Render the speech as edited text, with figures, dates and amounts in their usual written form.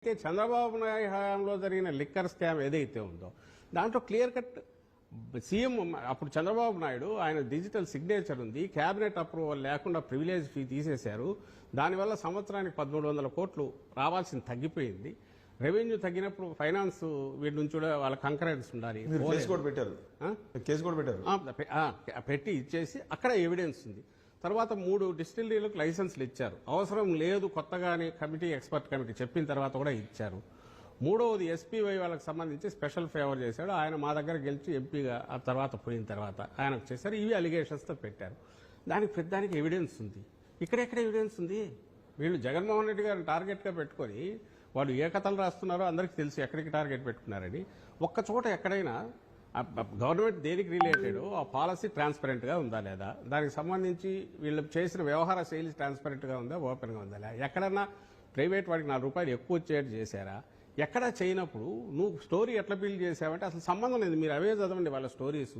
అయితే చంద్రబాబు నాయుడు హయాంలో జరిగిన లిక్కర్ స్కామ్ ఏదైతే ఉందో దాంట్లో క్లియర్ కట్ సీఎం అప్పుడు చంద్రబాబు నాయుడు ఆయన డిజిటల్ సిగ్నేచర్ ఉంది, కేబినెట్ అప్రూవల్ లేకుండా ప్రివిలేజ్ ఫీ తీసేశారు. దానివల్ల సంవత్సరానికి 1300 కోట్లు రావాల్సింది తగ్గిపోయింది. రెవెన్యూ తగ్గినప్పుడు ఫైనాన్స్ వీటి నుంచి కూడా వాళ్ళ కంకరెన్స్ ఉండాలి. పెట్టి ఇచ్చేసి అక్కడ ఎవిడెన్స్ ఉంది. తర్వాత 3 డిస్టిలరీలకు లైసెన్స్లు ఇచ్చారు. అవసరం లేదు కొత్తగానే కమిటీ, ఎక్స్పర్ట్ కమిటీ చెప్పిన తర్వాత కూడా ఇచ్చారు. మూడవది ఎస్పీవై వాళ్ళకి సంబంధించి స్పెషల్ ఫేవర్ చేశాడు. ఆయన మా దగ్గర గెలిచి ఎంపీగా ఆ తర్వాత పోయిన తర్వాత ఆయనకు చేశారు. ఇవి అలిగేషన్స్తో పెట్టారు. దానికి పెద్దానికి ఎవిడెన్స్ ఉంది. ఇక్కడెక్కడ ఎవిడెన్స్ ఉంది? వీళ్ళు జగన్మోహన్ రెడ్డి గారిని టార్గెట్గా పెట్టుకొని వాళ్ళు ఏ కథలు రాస్తున్నారో అందరికీ తెలుసు ఎక్కడికి టార్గెట్ పెట్టుకున్నారని. ఒక్క చోట ఎక్కడైనా గవర్నమెంట్ దేనికి రిలేటెడ్ ఆ పాలసీ ట్రాన్స్పరెంట్ గా ఉందా లేదా, దానికి సంబంధించి వీళ్ళు చేసిన వ్యవహార శైలి ట్రాన్స్పరెంట్ గా ఉందా, ఓపెన్ గా ఉందా లేదా, ఎక్కడన్నా ప్రైవేట్ వాడికి 4 రూపాయలు ఎక్కువ వచ్చేట్టు చేశారా? ఎక్కడా చేయనప్పుడు నువ్వు స్టోరీ ఎట్లా బిల్డ్ చేసావంటే అసలు సంబంధం లేదు. మీరు అవే చదవండి వాళ్ళ స్టోరీస్.